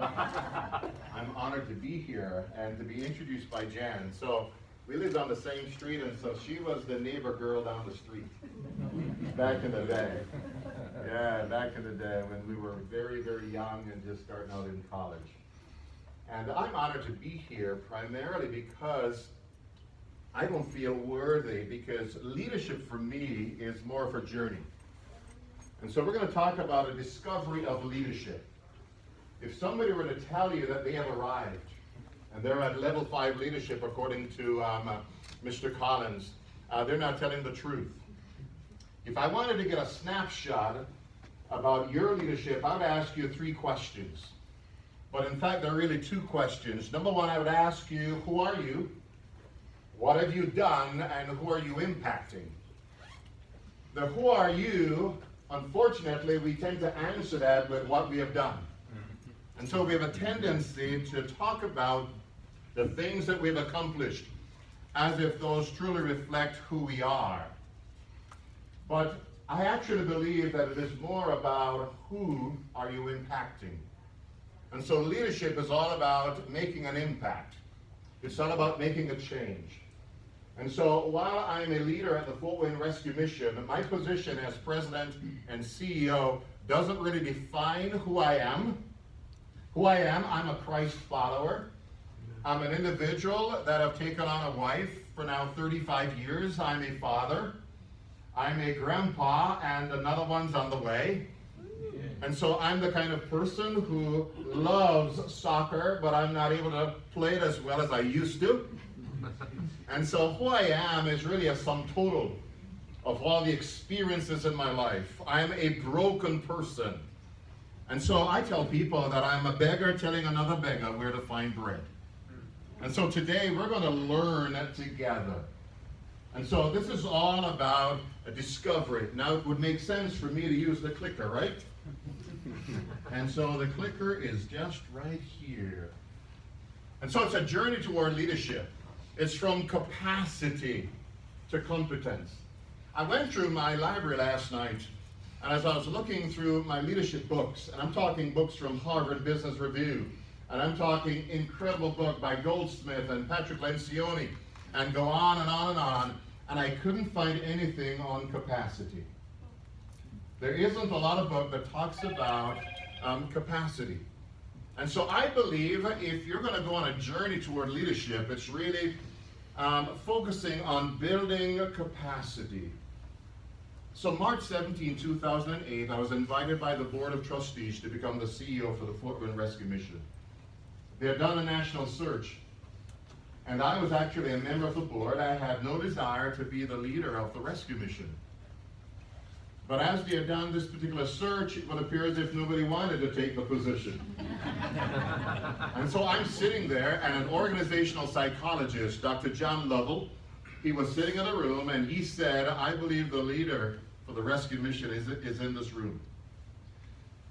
I'm honored to be here and to be introduced by Jan. So we lived on the same street, and so she was the neighbor girl down the street back in the day. Yeah, back in the day when we were very, very young and just starting out in college. And I'm honored to be here primarily because I don't feel worthy, because leadership for me is more of a journey. And so we're going to talk about a discovery of leadership. If somebody were to tell you that they have arrived and they're at level 5 leadership according to Mr. Collins, they're not telling the truth. If I wanted to get a snapshot about your leadership, I would ask you 3 questions. But in fact, there are really 2 questions. Number 1, I would ask you, who are you? What have you done, and who are you impacting? The who are you, unfortunately, we tend to answer that with what we have done. And so we have a tendency to talk about the things that we've accomplished as if those truly reflect who we are. But I actually believe that it is more about who are you impacting. And so leadership is all about making an impact. It's all about making a change. And so while I'm a leader at the Fort Wayne Rescue Mission, my position as president and CEO doesn't really define who I am. I'm a Christ follower. I'm an individual that have taken on a wife for now 35 years. I'm a father. I'm a grandpa, and another one's on the way. And so I'm the kind of person who loves soccer, but I'm not able to play it as well as I used to. And so who I am is really a sum total of all the experiences in my life. I'm a broken person. And so I tell people that I'm a beggar telling another beggar where to find bread. And so today we're going to learn together. And so this is all about a discovery. Now it would make sense for me to use the clicker, right? And so the clicker is just right here. And so it's a journey toward leadership. It's from capacity to competence. I went through my library last night, and as I was looking through my leadership books, and I'm talking books from Harvard Business Review, and I'm talking incredible book by Goldsmith and Patrick Lencioni, and go on and on and on, and I couldn't find anything on capacity. There isn't a lot of book that talks about capacity. And so I believe if you're going to go on a journey toward leadership, it's really focusing on building capacity. So March 17, 2008, I was invited by the Board of Trustees to become the CEO for the Fort Wayne Rescue Mission. They had done a national search, and I was actually a member of the board. I had no desire to be the leader of the rescue mission. But as they had done this particular search, it would appear as if nobody wanted to take the position. And so I'm sitting there, and an organizational psychologist, Dr. John Lovell, he was sitting in a room, and he said, I believe the leader for the rescue mission is in this room.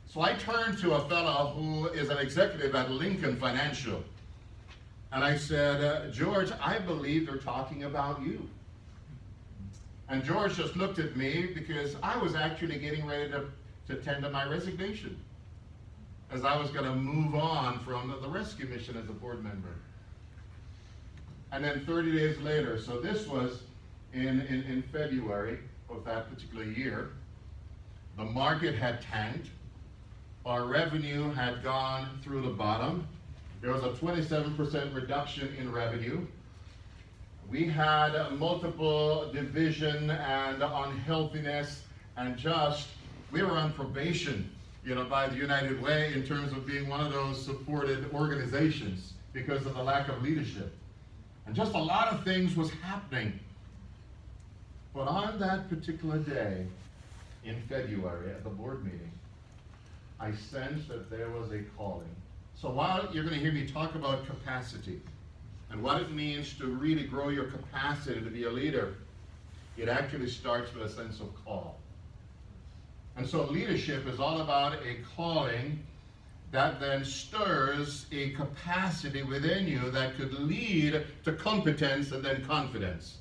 So I turned to a fellow who is an executive at Lincoln Financial, and I said, George, I believe they're talking about you. And George just looked at me because I was actually getting ready to tender my resignation, as I was going to move on from the rescue mission as a board member. And then 30 days later, so this was in February of that particular year, the market had tanked, our revenue had gone through the bottom, there was a 27% reduction in revenue. We had multiple division and unhealthiness, and we were on probation, by the United Way in terms of being one of those supported organizations because of the lack of leadership. And just a lot of things was happening. But on that particular day in February at the board meeting, I sensed that there was a calling. So while you're going to hear me talk about capacity, and what it means to really grow your capacity to be a leader, it actually starts with a sense of call. And so leadership is all about a calling that then stirs a capacity within you that could lead to competence and then confidence.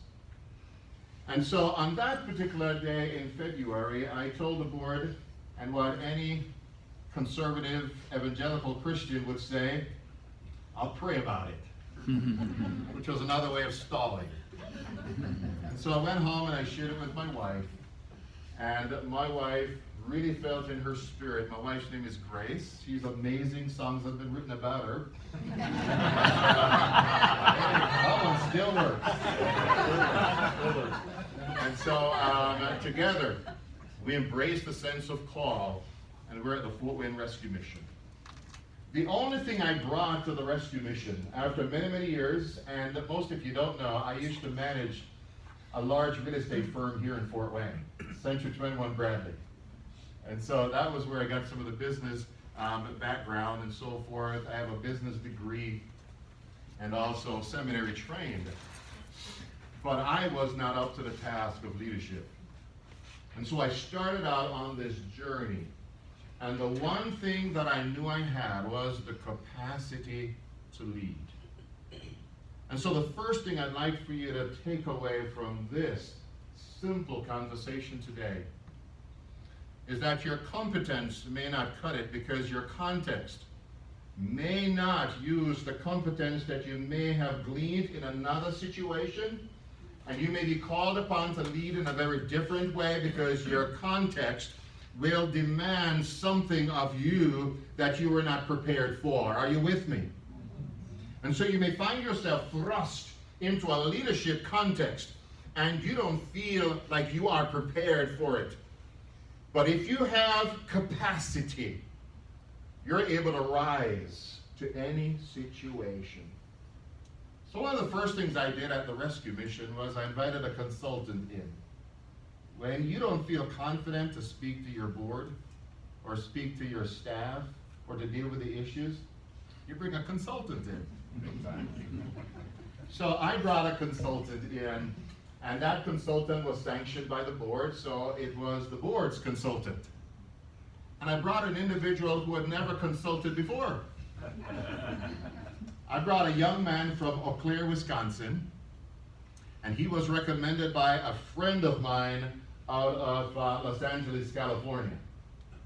And so on that particular day in February, I told the board, and what any conservative evangelical Christian would say, I'll pray about it, which was another way of stalling. And so I went home and I shared it with my wife, and my wife really felt in her spirit. My wife's name is Grace. She's amazing. Songs have been written about her. That one still works. And so together, we embraced the sense of call, and we're at the Fort Wayne Rescue Mission. The only thing I brought to the rescue mission after many, many years, and most of you don't know, I used to manage a large real estate firm here in Fort Wayne, Century 21 Bradley. And so that was where I got some of the business background and so forth. I have a business degree and also seminary trained. But I was not up to the task of leadership. And so I started out on this journey. And the one thing that I knew I had was the capacity to lead. And so the first thing I'd like for you to take away from this simple conversation today is that your competence may not cut it because your context may not use the competence that you may have gleaned in another situation, and you may be called upon to lead in a very different way because your context will demand something of you that you were not prepared for. Are you with me? And so you may find yourself thrust into a leadership context and you don't feel like you are prepared for it. But if you have capacity, you're able to rise to any situation. So one of the first things I did at the rescue mission was I invited a consultant in. When you don't feel confident to speak to your board or speak to your staff or to deal with the issues, you bring a consultant in. So I brought a consultant in, and that consultant was sanctioned by the board, so it was the board's consultant. And I brought an individual who had never consulted before. I brought a young man from Eau Claire, Wisconsin, and he was recommended by a friend of mine out of Los Angeles, California.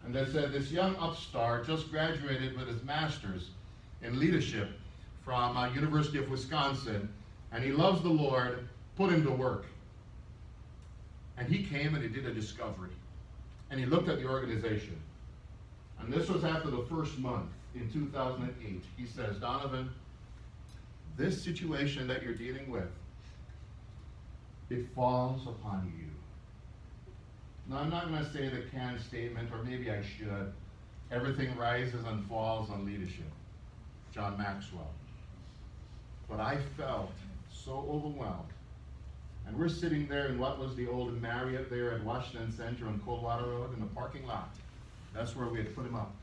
And they said this young upstart just graduated with his master's in leadership from University of Wisconsin, and he loves the Lord, put him to work. And he came and he did a discovery. And he looked at the organization. And this was after the first month in 2008. He says, Donovan, this situation that you're dealing with, it falls upon you. Now, I'm not going to say the canned statement, or maybe I should. Everything rises and falls on leadership. John Maxwell. But I felt so overwhelmed. And we're sitting there in what was the old Marriott there at Washington Center on Coldwater Road in the parking lot. That's where we had put him up.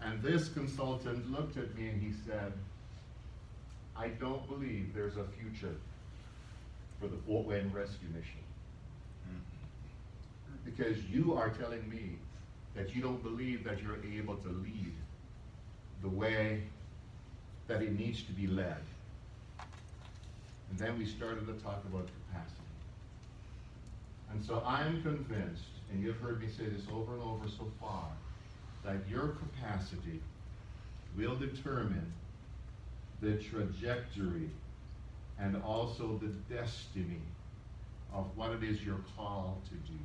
And this consultant looked at me and he said, I don't believe there's a future for the Fort Wayne Rescue Mission. Because you are telling me that you don't believe that you're able to lead the way that it needs to be led. And then we started to talk about capacity. And so I'm convinced, and you've heard me say this over and over so far, that your capacity will determine the trajectory and also the destiny of what it is you're called to do.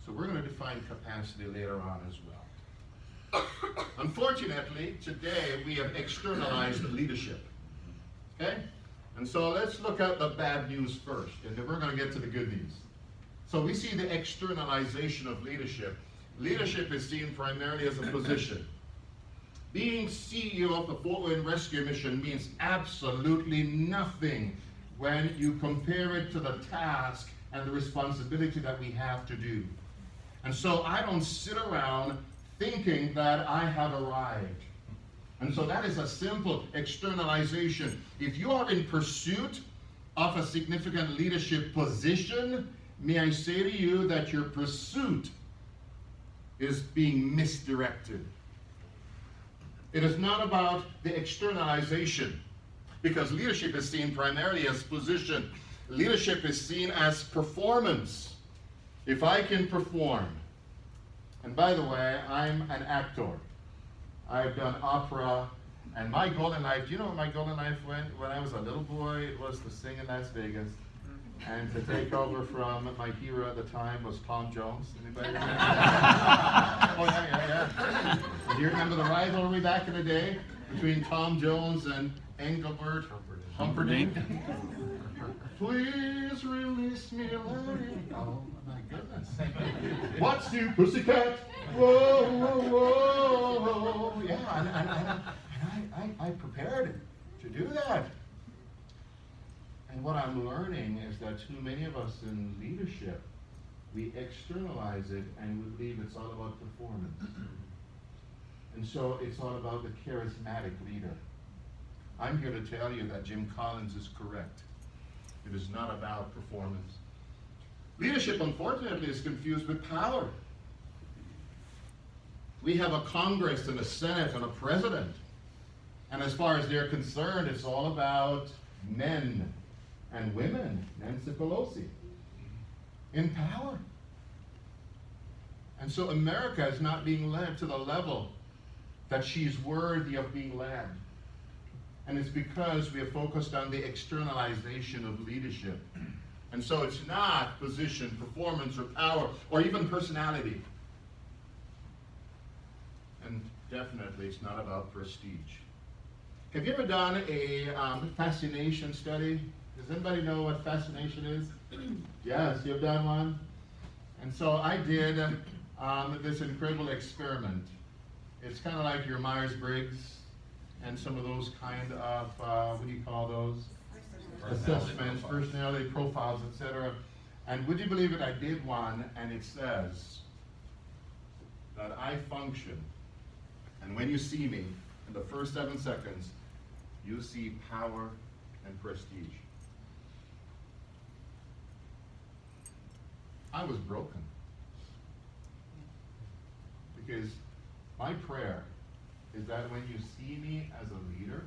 So we're going to define capacity later on as well. Unfortunately, today we have externalized leadership. Okay? And so let's look at the bad news first, and then we're going to get to the good news. So we see the externalization of leadership. Leadership is seen primarily as a position. Being CEO of the Fort Wayne Rescue Mission means absolutely nothing when you compare it to the task and the responsibility that we have to do. And so I don't sit around thinking that I have arrived. And so that is a simple externalization. If you are in pursuit of a significant leadership position, may I say to you that your pursuit is being misdirected. It is not about the externalization, because leadership is seen primarily as position. Leadership is seen as performance. If I can perform, And by the way, I'm an actor. I've done opera, and my goal in life, do you know what my goal in life when I was a little boy? It was to sing in Las Vegas. And to take over from my hero at the time was Tom Jones. Anybody remember? Oh, yeah. Do you remember the rivalry back in the day between Tom Jones and Engelbert Humperdinck? Please release me, Larry. Oh, my goodness. What's new, pussycat? Whoa, whoa, whoa. Yeah, and I prepared to do that. And what I'm learning is that too many of us in leadership, we externalize it and we believe it's all about performance. And so it's all about the charismatic leader. I'm here to tell you that Jim Collins is correct. It is not about performance. Leadership, unfortunately, is confused with power. We have a Congress and a Senate and a president. And as far as they're concerned, it's all about men and women, Nancy Pelosi, in power. And so America is not being led to the level that she's worthy of being led. And it's because we have focused on the externalization of leadership. And so it's not position, performance, or power, or even personality. And definitely it's not about prestige. Have you ever done a fascination study? Does anybody know what fascination is? Yes, you've done one? And so I did this incredible experiment. It's kind of like your Myers-Briggs and some of those kind of, what do you call those? Assessments, personality profiles, etc. And would you believe it, I did one, and it says that I function, and when you see me, in the first 7 seconds, you see power and prestige. I was broken. Because my prayer is that when you see me as a leader,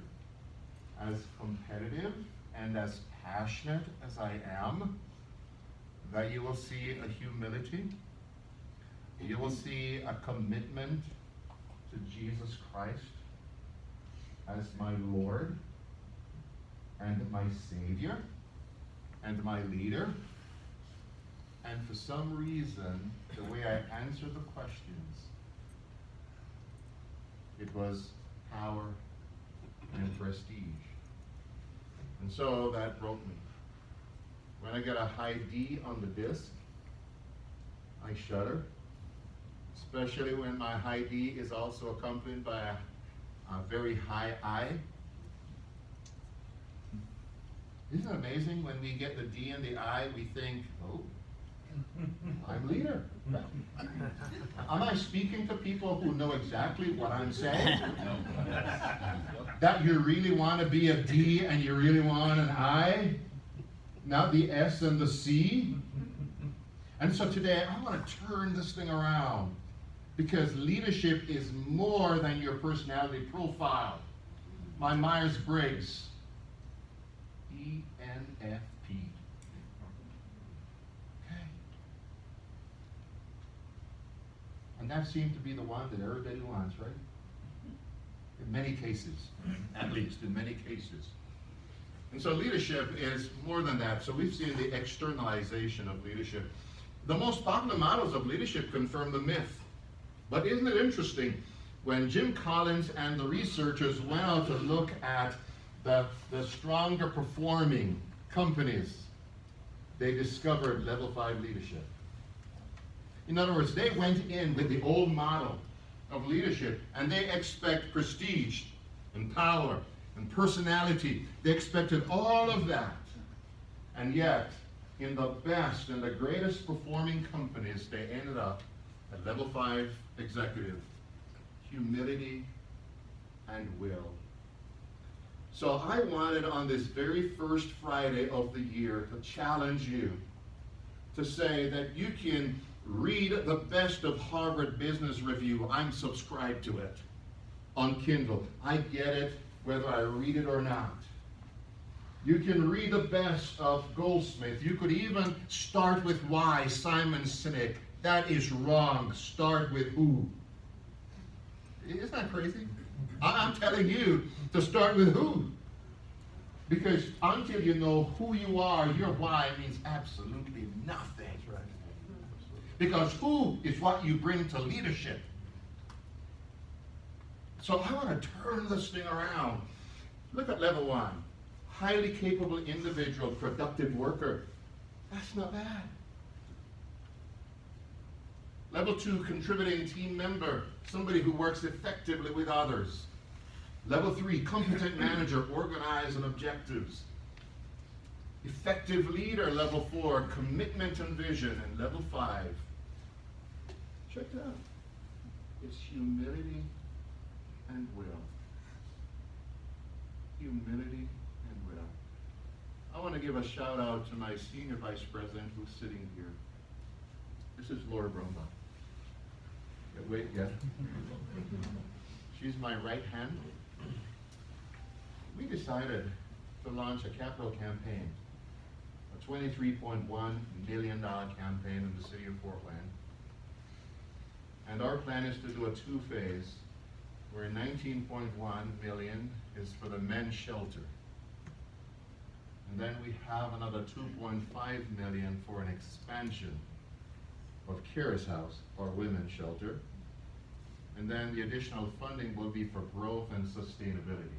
as competitive and as passionate as I am, that you will see a humility, you will see a commitment to Jesus Christ as my Lord and my Savior and my leader. And for some reason, the way I answered the questions, it was power and prestige. And so that broke me. When I get a high D on the disc, I shudder, especially when my high D is also accompanied by a very high I. Isn't it amazing when we get the D and the I, we think, oh, I'm leader. Am I speaking to people who know exactly what I'm saying? That you really want to be a D and you really want an I, not the S and the C? And so today I want to turn this thing around, because leadership is more than your personality profile. My Myers-Briggs, ENFP. And that seemed to be the one that everybody wants, right? In many cases, at least in many cases. And so leadership is more than that. So we've seen the externalization of leadership. The most popular models of leadership confirm the myth. But isn't it interesting, when Jim Collins and the researchers went out to look at the stronger performing companies, they discovered level 5 leadership. In other words, they went in with the old model of leadership, and they expect prestige and power and personality. They expected all of that. And yet, in the best and the greatest performing companies, they ended up at level 5 executive, humility and will. So I wanted on this very first Friday of the year to challenge you to say that you can read the best of Harvard Business Review. I'm subscribed to it on Kindle. I get it whether I read it or not. You can read the best of Goldsmith. You could even start with Why, Simon Sinek. That is wrong. Start with who. Isn't that crazy? I'm telling you to start with who. Because until you know who you are, your why means absolutely nothing. That's right. Because who is what you bring to leadership. So I want to turn this thing around. Look at level 1. Highly capable individual, productive worker. That's not bad. Level 2, contributing team member, somebody who works effectively with others. Level 3, competent manager, organized and objectives. Effective leader, level 4, commitment and vision. And level 5, check it out. It's humility and will. Humility and will. I want to give a shout out to my senior vice president who's sitting here. This is Laura Brumbaugh. Wait, yeah. She's my right hand. We decided to launch a capital campaign, a $23.1 million campaign in the city of Fort Wayne. And our plan is to do a 2-phase, where $19.1 million is for the men's shelter. And then we have another $2.5 million for an expansion of Kira's House, our women's shelter. And then the additional funding will be for growth and sustainability,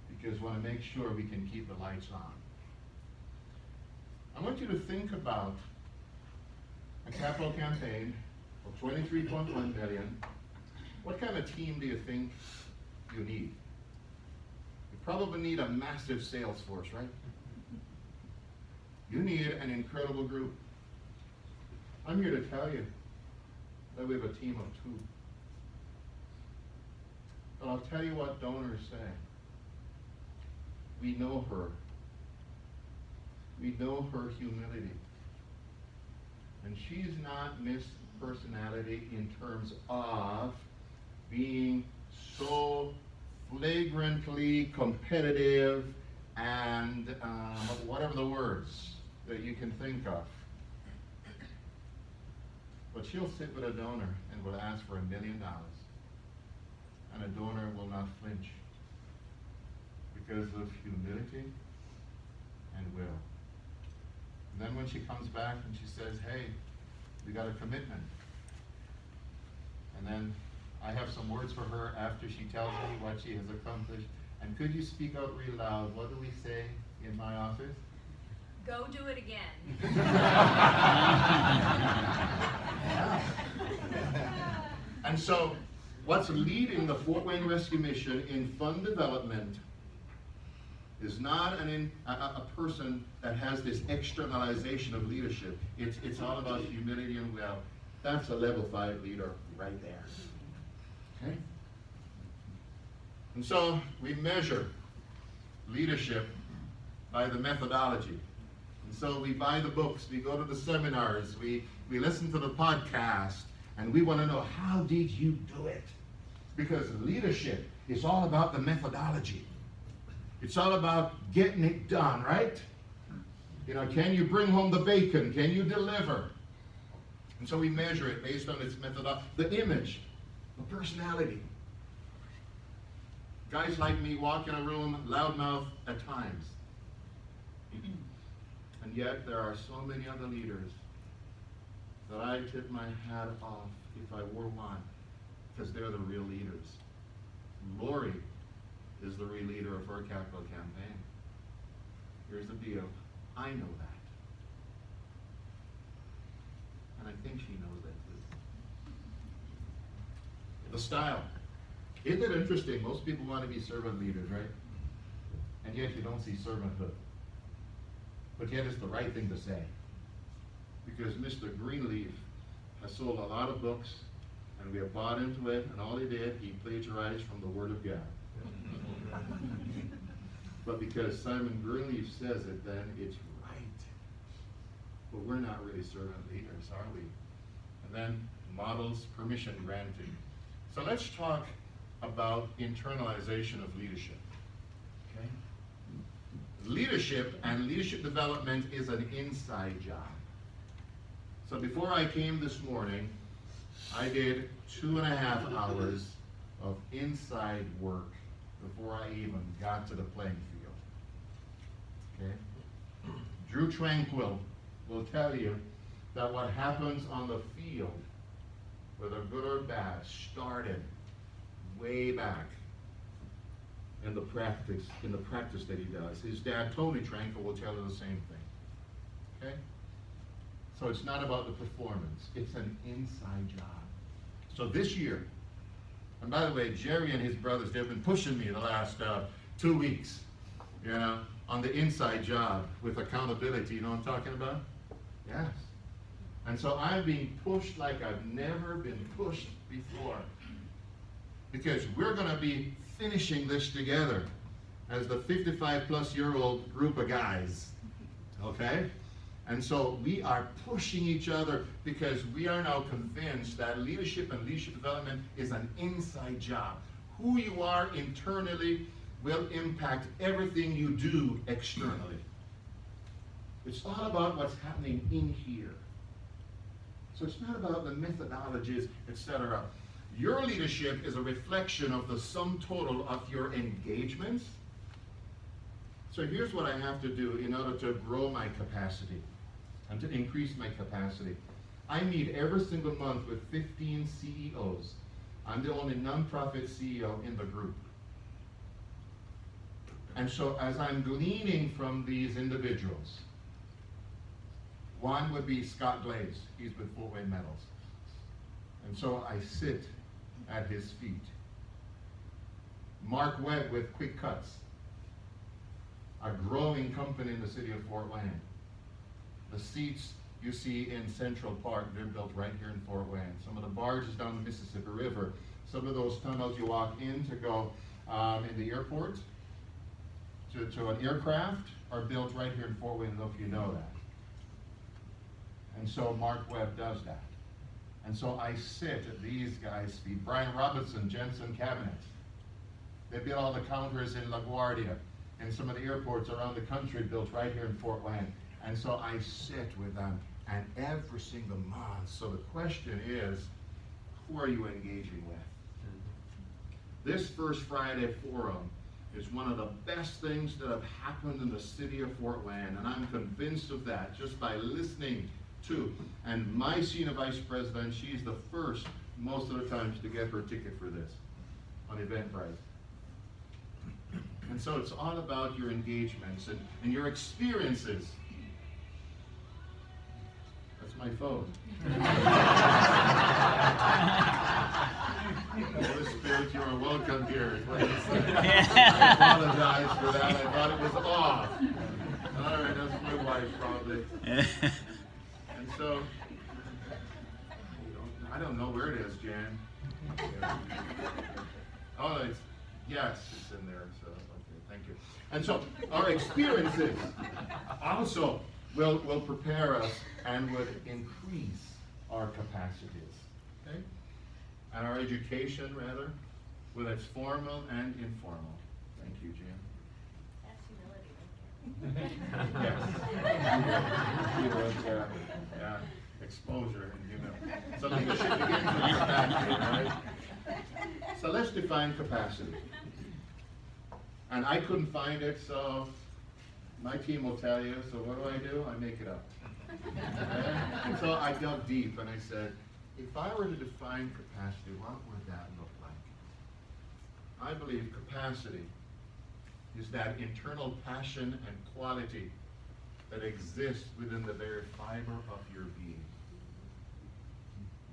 because we want to make sure we can keep the lights on. I want you to think about a capital campaign of $23.1 million. What kind of team do you think you need? You probably need a massive sales force, right? You need an incredible group. I'm here to tell you that we have a team of 2. But I'll tell you what donors say. We know her. We know her humility. And she's not Miss Personality in terms of being so flagrantly competitive and whatever the words that you can think of. But she'll sit with a donor and will ask for $1 million. And a donor will not flinch because of humility and will. And then when she comes back and she says, hey, we got a commitment. And then I have some words for her after she tells me what she has accomplished. And could you speak out real loud? What do we say in my office? Go do it again. And so, what's leading the Fort Wayne Rescue Mission in fund development is not a person that has this externalization of leadership. It's all about humility and will. That's a level 5 leader right there. Okay? And so we measure leadership by the methodology. And so we buy the books, we go to the seminars, we listen to the podcast, and we want to know, how did you do it? Because leadership is all about the methodology. It's all about getting it done, right? You know, can you bring home the bacon? Can you deliver? And so we measure it based on its methodology. The image, the personality. Guys like me walk in a room, loudmouth at times. And yet there are so many other leaders that I tip my hat off if I were one, because they're the real leaders. Lori is the real leader of her capital campaign. Here's the deal. I know that. And I think she knows that too. The style. Isn't it interesting? Most people want to be servant leaders, right? And yet you don't see servanthood. But yet it's the right thing to say. Because Mr. Greenleaf has sold a lot of books, and we have bought into it, and all he did, he plagiarized from the Word of God. But because Simon Greenleaf says it, then it's right. But we're not really servant leaders, are we? And then models permission granting. So let's talk about internalization of leadership. Okay? Leadership and leadership development is an inside job. So before I came this morning, I did 2.5 hours of inside work before I even got to the playing field. Okay? Drew Tranquil will tell you that what happens on the field, whether good or bad, started way back in the practice that he does. His dad, Tony Tranquil, will tell you the same thing. Okay? So it's not about the performance, it's an inside job. So this year, and by the way, Jerry and his brothers, they've been pushing me the last 2 weeks, you know, on the inside job with accountability. You know what I'm talking about? Yes. And so I'm being pushed like I've never been pushed before. Because we're going to be finishing this together as the 55-plus-year-old group of guys. Okay? And so we are pushing each other because we are now convinced that leadership and leadership development is an inside job. Who you are internally will impact everything you do externally. It's all about what's happening in here. So it's not about the methodologies, etc. Your leadership is a reflection of the sum total of your engagements. So here's what I have to do in order to grow my capacity and to increase my capacity. I meet every single month with 15 CEOs. I'm the only nonprofit CEO in the group. And so as I'm gleaning from these individuals, one would be Scott Glaze. He's with Fort Wayne Metals. And so I sit at his feet. Mark Webb with Quick Cuts, a growing company in the city of Fort Wayne. The seats you see in Central Park, they're built right here in Fort Wayne. Some of the barges down the Mississippi River, some of those tunnels you walk in to go in the airport to an aircraft are built right here in Fort Wayne. I don't know if you know that. And so Mark Webb does that. And so I sit at these guys' feet. Brian Robinson, Jensen Cabinet. They built all the counters in LaGuardia and some of the airports around the country built right here in Fort Wayne. And so I sit with them, and every single month. So the question is, who are you engaging with? This First Friday Forum is one of the best things that have happened in the city of Fort Wayne, and I'm convinced of that just by listening to. And my senior vice president, she's the first most of the times to get her ticket for this on Eventbrite. And so it's all about your engagements and your experiences. That's my phone. Holy Spirit, you are welcome here. Is what it said. I apologize for that. I thought it was off. All right, that's my wife probably. And so, I don't know where it is, Jan. Yeah. Oh, yes, it's in there. So, okay, thank you. And so, our experiences also will prepare us and would increase our capacities. Okay? And our education, rather, whether it's formal and informal. Thank you, Jan. Yes. Yeah. Exposure and humility. So leadership begins with capacity, right? So let's define capacity. And I couldn't find it, so my team will tell you. So what do? I make it up. Okay? And so I dug deep and I said, if I were to define capacity, what would that look like? I believe capacity is that internal passion and quality that exists within the very fiber of your being.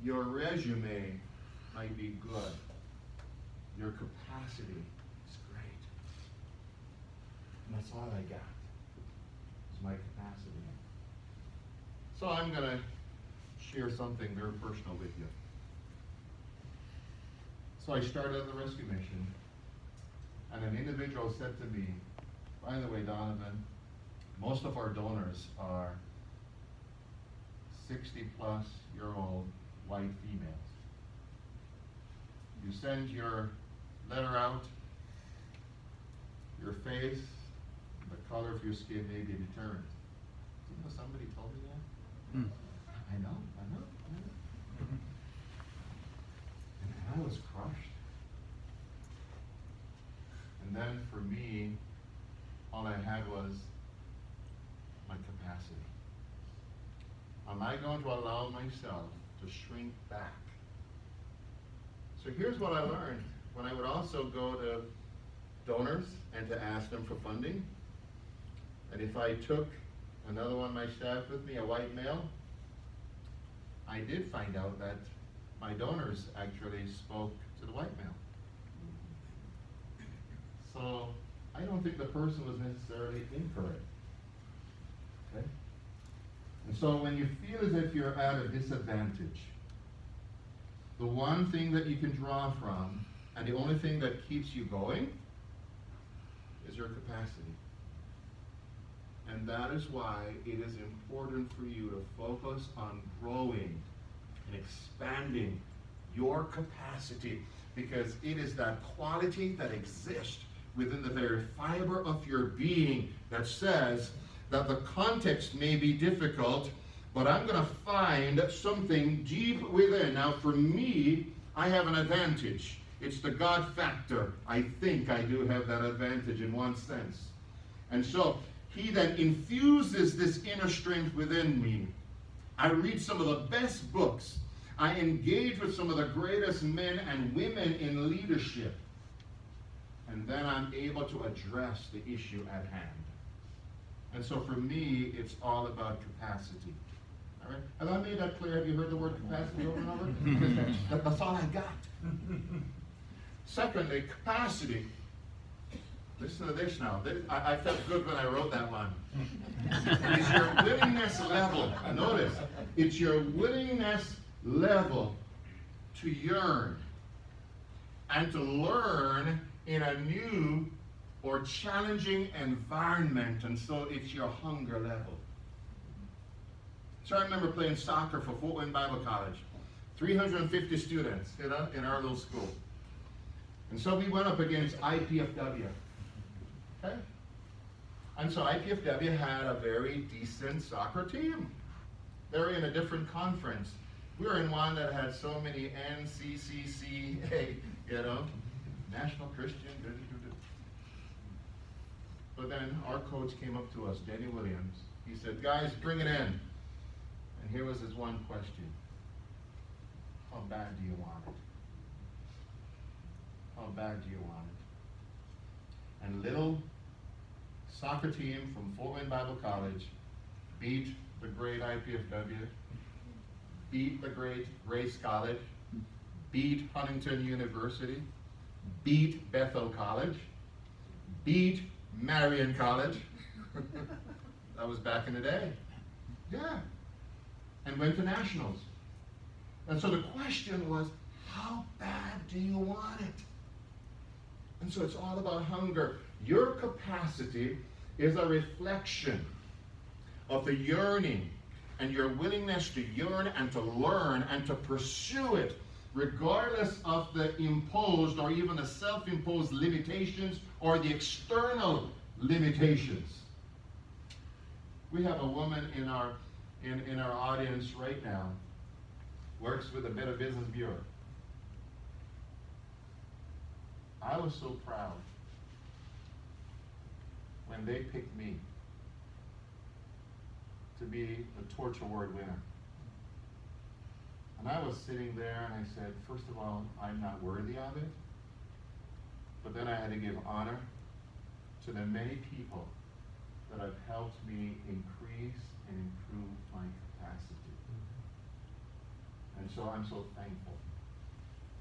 Your resume might be good. Your capacity is great. And that's all I got, is my capacity. So I'm going to share something very personal with you. So I started on the rescue mission, and an individual said to me, by the way, Donovan, most of our donors are 60-plus-year-old white females. You send your letter out, your face, the color of your skin may be determined. You know, somebody told me that? I know. And I was crushed. And then for me, all I had was my capacity. Am I going to allow myself to shrink back? So here's what I learned when I would also go to donors and to ask them for funding. And if I took another one of my staff with me, a white male, I did find out that my donors actually spoke to the white male. So I don't think the person was necessarily incorrect. Okay? And so when you feel as if you're at a disadvantage, the one thing that you can draw from, and the only thing that keeps you going, is your capacity. And that is why it is important for you to focus on growing and expanding your capacity, because it is that quality that exists within the very fiber of your being that says that the context may be difficult, but I'm going to find something deep within. Now for me, I have an advantage. It's the God factor. I think I do have that advantage in one sense. And so he then infuses this inner strength within me. I read some of the best books. I engage with some of the greatest men and women in leadership. And then I'm able to address the issue at hand. And so for me, it's all about capacity. All right? Have I made that clear? Have you heard the word capacity over and over? That's all I got. Secondly, capacity. Listen to this now. I felt good when I wrote that one. It's your willingness level. Notice, it's your willingness level to yearn and to learn in a new or challenging environment. And so it's your hunger level. So I remember playing soccer for Fort Wayne Bible College. 350 students, in our little school. And so we went up against IPFW. Okay? And so IPFW had a very decent soccer team. They were in a different conference. We were in one that had so many NCCCA, National Christian. But then our coach came up to us, Denny Williams. He said, guys, bring it in. And here was his one question. How bad do you want it? How bad do you want it? And little soccer team from Fort Wayne Bible College beat the great IPFW, beat the great Grace College, beat Huntington University, beat Bethel College, beat Marion College. That was back in the day. Yeah. And went to nationals. And so the question was, how bad do you want it? And so it's all about hunger. Your capacity is a reflection of the yearning and your willingness to yearn and to learn and to pursue it, regardless of the imposed or even the self-imposed limitations or the external limitations. We have a woman in our audience right now, works with the Better Business Bureau. I was so proud when they picked me to be the Torch Award winner. And I was sitting there and I said, first of all, I'm not worthy of it. But then I had to give honor to the many people that have helped me increase and improve my capacity. And so I'm so thankful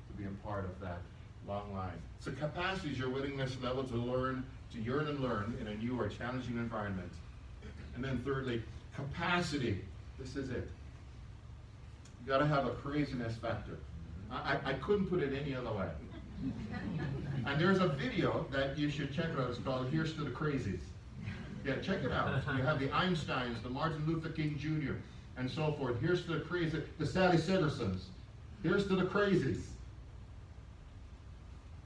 to be a part of that long line. So capacity is your willingness level to learn, to yearn and learn in a new or challenging environment. And then thirdly, capacity. This is it. You got to have a craziness factor. I couldn't put it any other way. And there's a video that you should check out. It's called Here's to the Crazies. Yeah, check it out. You have the Einsteins, the Martin Luther King Jr., and so forth. Here's to the crazy, the Sally Sedersons. Here's to the crazies.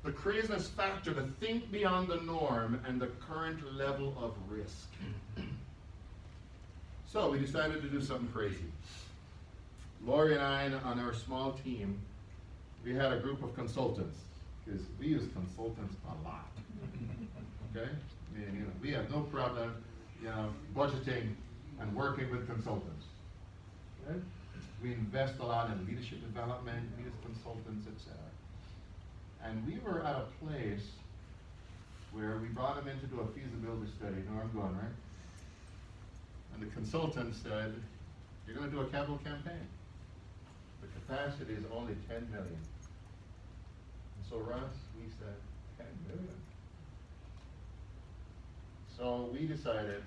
The craziness factor to think beyond the norm and the current level of risk. So we decided to do something crazy. Lori and I, on our small team, we had a group of consultants, because we use consultants a lot. Okay? We have no problem, budgeting and working with consultants. Okay? We invest a lot in leadership development, we use consultants, etc. And we were at a place where we brought them in to do a feasibility study. You know where I'm going, right? And the consultant said, you're going to do a capital campaign. The capacity is only 10 million. And so Russ, we said, 10 million. So we decided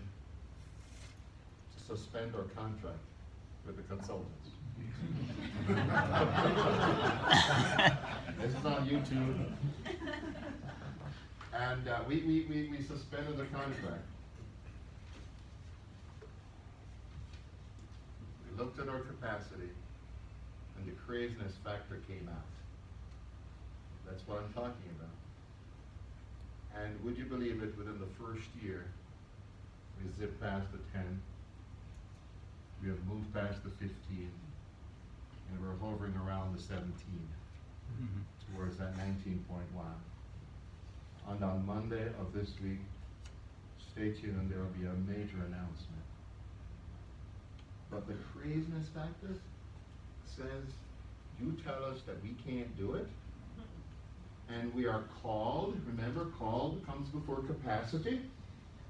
to suspend our contract with the consultants. This is on YouTube. And we suspended the contract. We looked at our capacity, and the craziness factor came out. That's what I'm talking about. And would you believe it, within the first year, we zipped past the 10, we have moved past the 15, and we're hovering around the 17, towards that 19.1. And on Monday of this week, stay tuned, and there will be a major announcement. But the craziness factor says, you tell us that we can't do it, and we are called, remember, called comes before capacity,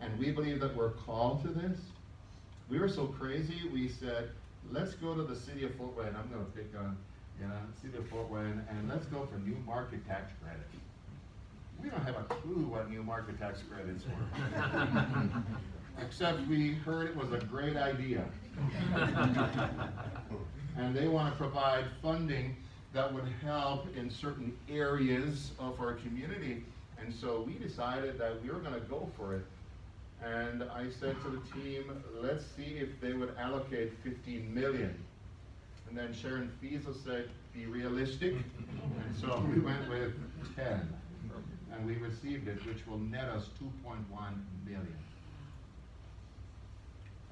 and we believe that we're called to this. We were so crazy, we said, let's go to the city of Fort Wayne. I'm going to pick on, city of Fort Wayne, and let's go for new market tax credit. We don't have a clue what new market tax credits were. Except we heard it was a great idea. And they want to provide funding that would help in certain areas of our community. And so we decided that we were going to go for it. And I said to the team, let's see if they would allocate 15 million. And then Sharon Fiesel said, be realistic. And so we went with 10. And we received it, which will net us 2.1 million.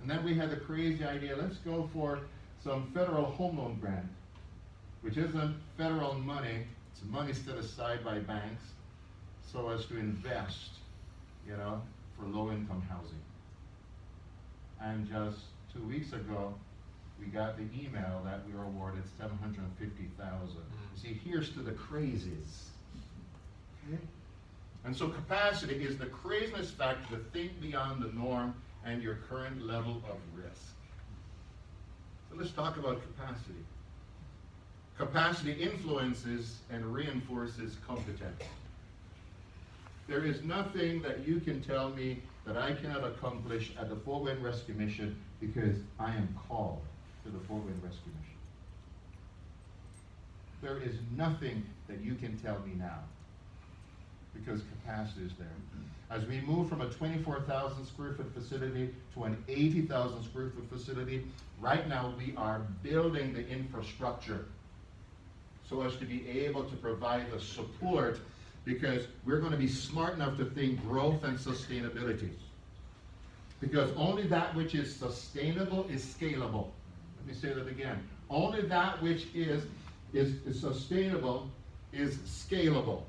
And then we had the crazy idea, let's go for some federal home loan grant, which isn't federal money, it's money set aside by banks so as to invest, for low-income housing. And just 2 weeks ago, we got the email that we were awarded $750,000. See, here's to the crazies. Okay? And so capacity is the craziness factor to think beyond the norm and your current level of risk. So let's talk about capacity. Capacity influences and reinforces competence. There is nothing that you can tell me that I cannot accomplish at the Fort Wayne Rescue Mission because I am called to the Fort Wayne Rescue Mission. There is nothing that you can tell me now because capacity is there. As we move from a 24,000 square foot facility to an 80,000 square foot facility, right now we are building the infrastructure so as to be able to provide the support, because we're going to be smart enough to think growth and sustainability. Because only that which is sustainable is scalable. Let me say that again. Only that which is sustainable is scalable.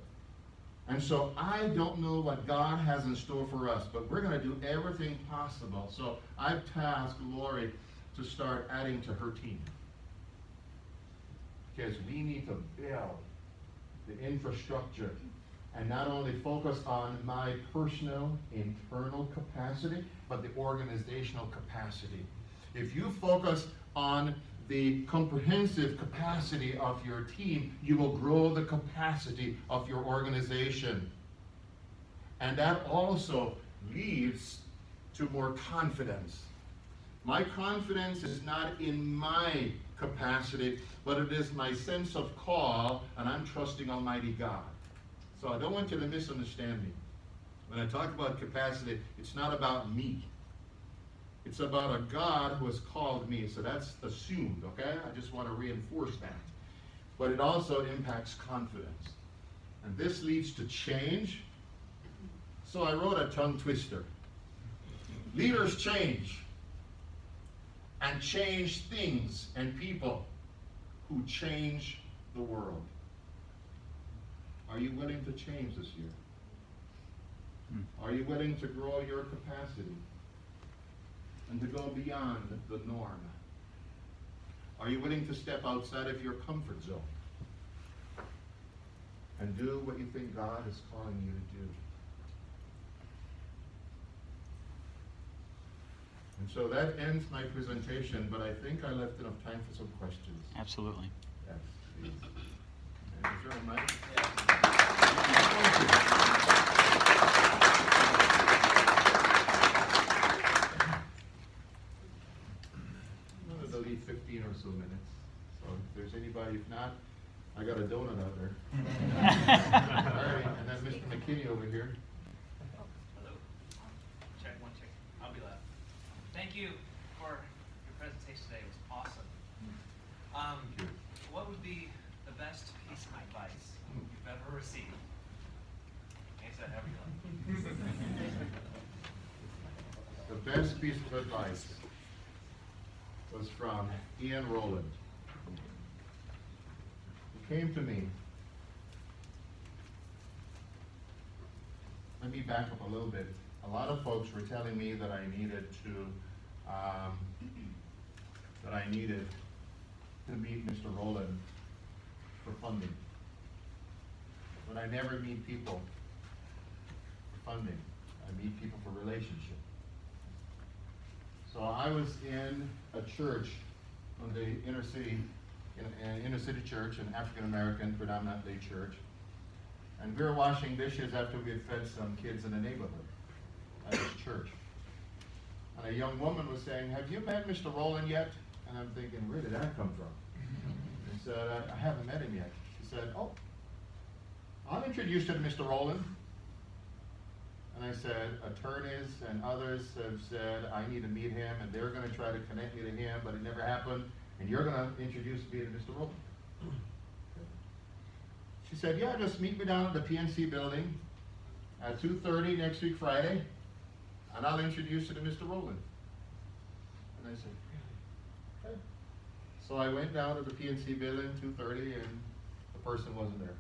And so I don't know what God has in store for us, but we're going to do everything possible. So I've tasked Lori to start adding to her team. Because we need to build the infrastructure and not only focus on my personal internal capacity, but the organizational capacity. If you focus on the comprehensive capacity of your team, you will grow the capacity of your organization. And that also leads to more confidence. My confidence is not in my capacity, but it is my sense of call, and I'm trusting Almighty God. So I don't want you to misunderstand me. When I talk about capacity, it's not about me. It's about a God who has called me. So that's assumed, okay? I just want to reinforce that. But it also impacts confidence. And this leads to change. So I wrote a tongue twister. Leaders change. And change things and people. who change the world. Are you willing to change this year? Are you willing to grow your capacity and to go beyond the norm? Are you willing to step outside of your comfort zone and do what you think God is calling you to do? And so that ends my presentation, but I think I left enough time for some questions. Absolutely. Yes, please. And is there a mic? I'm going to leave 15 or so minutes. So if there's anybody, if not, I got a donut out there. All right, and then Mr. McKinney over here. Hello. Check, one check. I'll be loud. Thank you for your presentation today. It was awesome. Thank you. What would be the best piece of advice you've ever received? Answer that however you like. The best piece of advice was from Ian Rowland. He came to me. Let me back up a little bit. A lot of folks were telling me that I needed to meet Mr. Rowland for funding. But I never meet people for funding. I meet people for relationship. So I was in a church in the inner city, an inner city church, an African American predominantly church, and we were washing dishes after we had fed some kids in the neighborhood at this church. And a young woman was saying, "Have you met Mr. Rowland yet?" And I'm thinking, where did that come from? She said, I haven't met him yet. She said, "Oh, I'll introduce you to Mr. Rowland." And I said, attorneys and others have said, I need to meet him, and they're going to try to connect me to him, but it never happened, and you're going to introduce me to Mr. Rowland. She said, yeah, just meet me down at the PNC building at 2:30 next week, Friday, and I'll introduce you to Mr. Rowland. And I said, really? Okay. So I went down to the PNC building, 2:30, and the person wasn't there.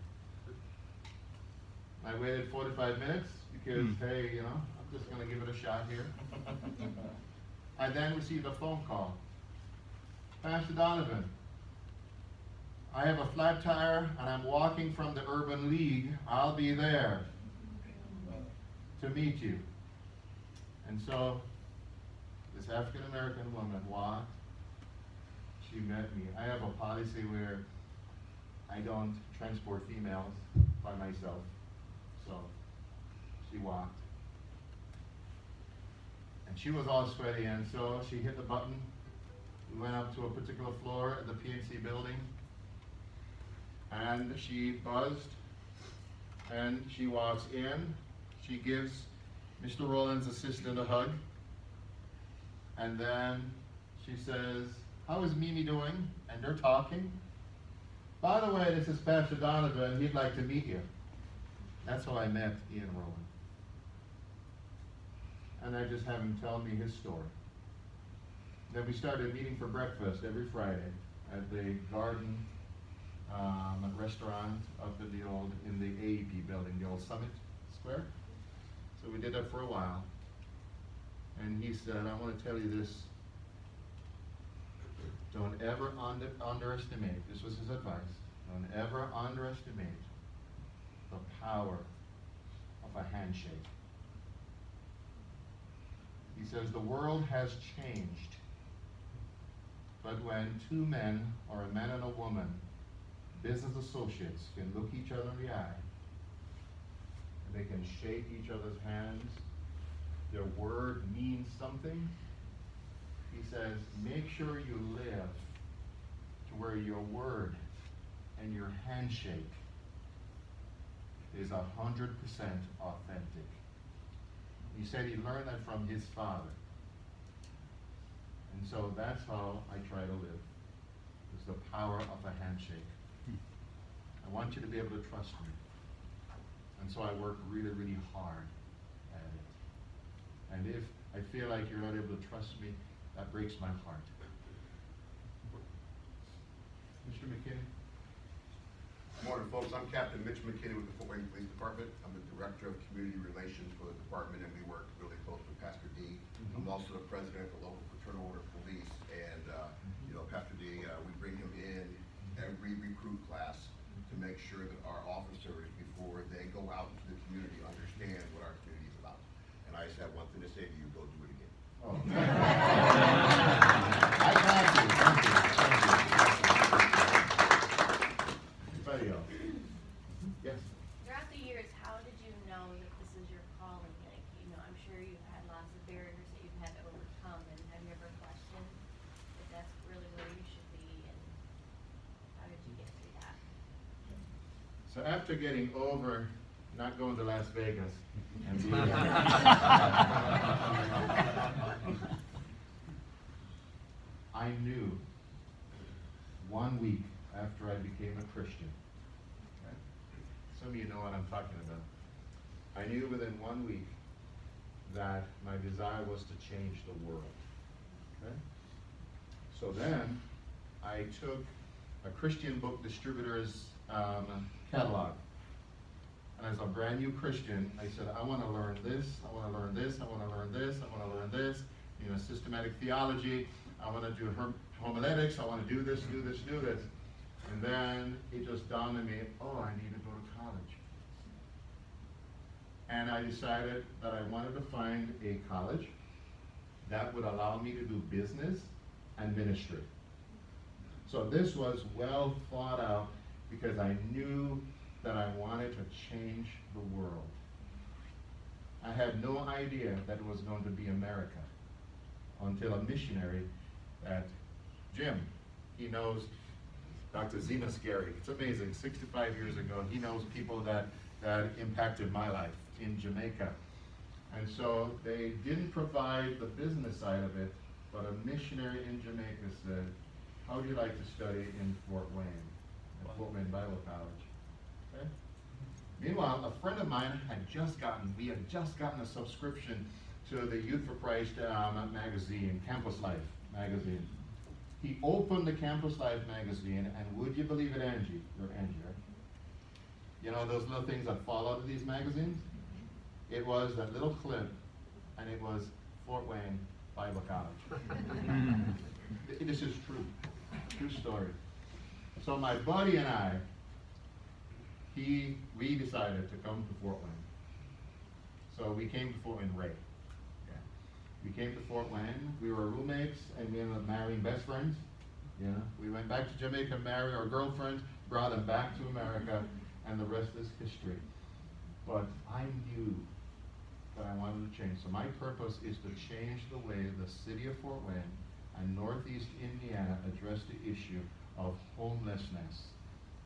I waited 45 minutes because, hey, you know, I'm just going to give it a shot here. I then received a phone call. Pastor Donovan, I have a flat tire and I'm walking from the Urban League. I'll be there to meet you. And so this African American woman walked. She met me. I have a policy where I don't transport females by myself. So she walked. And she was all sweaty, and so she hit the button. We went up to a particular floor at the PNC building, and she buzzed, and she walks in. She gives Mr. Rowland's assistant a hug, and then she says, how is Mimi doing? And they're talking. By the way, this is Pastor Donovan. He'd like to meet you. That's how I met Ian Rowland. And I just have him tell me his story. Then we started meeting for breakfast every Friday at the Garden restaurant up in the AEP building, the old Summit Square. So we did that for a while. And he said, I want to tell you this. Don't ever underestimate, this was his advice, don't ever underestimate the power of a handshake. He says, the world has changed, but when two men, or a man and a woman, business associates, can look each other in the eye, and they can shake each other's hands, their word means something. He says, make sure you live to where your word and your handshake is 100% authentic. He said he learned that from his father. And so that's how I try to live. It's the power of a handshake. I want you to be able to trust me. And so I work really, really hard at it. And if I feel like you're not able to trust me, that breaks my heart. Mr. McKinney? Good morning, folks. I'm Captain Mitch McKinney with the Fort Wayne Police Department. I'm the Director of Community Relations for the department, and we work really close with Pastor D. I'm also the President of the local Fraternal Order Police, and you know, Pastor D, we bring him in every recruit class to make sure that our officers, before they go out into the community, understand what our community is about. And I just have one thing to say to you: go do it again. Oh. I got you. Thank you. Anybody else? Yes. Throughout the years, how did you know that this is your calling? Like, you know, I'm sure you've had lots of barriers that you've had to overcome, and have you ever questioned if that's really where you should be, and how did you get through that? So after getting over not going to Las Vegas and being I knew 1 week after I became a Christian. Okay? Some of you know what I'm talking about. I knew within 1 week that my desire was to change the world. Okay? So then I took a Christian book distributor's catalog. And as a brand new Christian, I said, I want to learn this, I want to learn this, I want to learn this, I want to learn this, you know, systematic theology, I want to do homiletics, I want to do this, do this, do this. And then it just dawned on me, oh, I need to go to college. And I decided that I wanted to find a college that would allow me to do business and ministry. So this was well thought out because I knew that I wanted to change the world. I had no idea that it was going to be America until a missionary at Jim, he knows Dr. Zena Scary. It's amazing, 65 years ago, he knows people that impacted my life in Jamaica. And so they didn't provide the business side of it, but a missionary in Jamaica said, how would you like to study in Fort Wayne, at Fort Wayne Bible College? Okay. Meanwhile, a friend of mine we had just gotten a subscription to the Youth for Christ magazine, Campus Life magazine. He opened the Campus Life magazine, and would you believe it, Angie? You're Angie, right? You know those little things that fall out of these magazines? It was that little clip, and it was Fort Wayne Bible College. This is true. True story. So my buddy and I, we decided to come to Fort Wayne. So we came to Fort Wayne Ray. Yeah. We came to Fort Wayne. We were roommates, and we ended up marrying best friends. You know, we went back to Jamaica, married our girlfriends, brought them back to America, and the rest is history. But I knew that I wanted to change. So my purpose is to change the way the city of Fort Wayne and Northeast Indiana address the issue of homelessness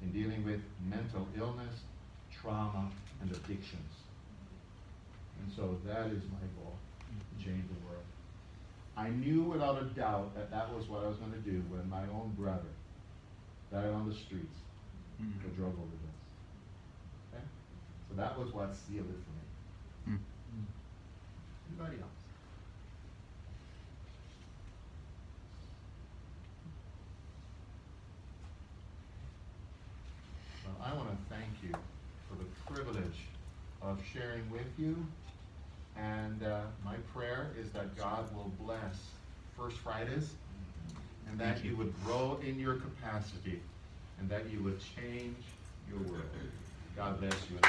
in dealing with mental illness, trauma, and addictions. And so that is my goal, to change the world. I knew without a doubt that that was what I was going to do when my own brother died on the streets of a drug overdose. Okay? So that was what sealed it for me. Anybody else? Well, I want to thank you for the privilege of sharing with you, and my prayer is that God will bless First Fridays, and that you would grow in your capacity, and that you would change your world. God bless you.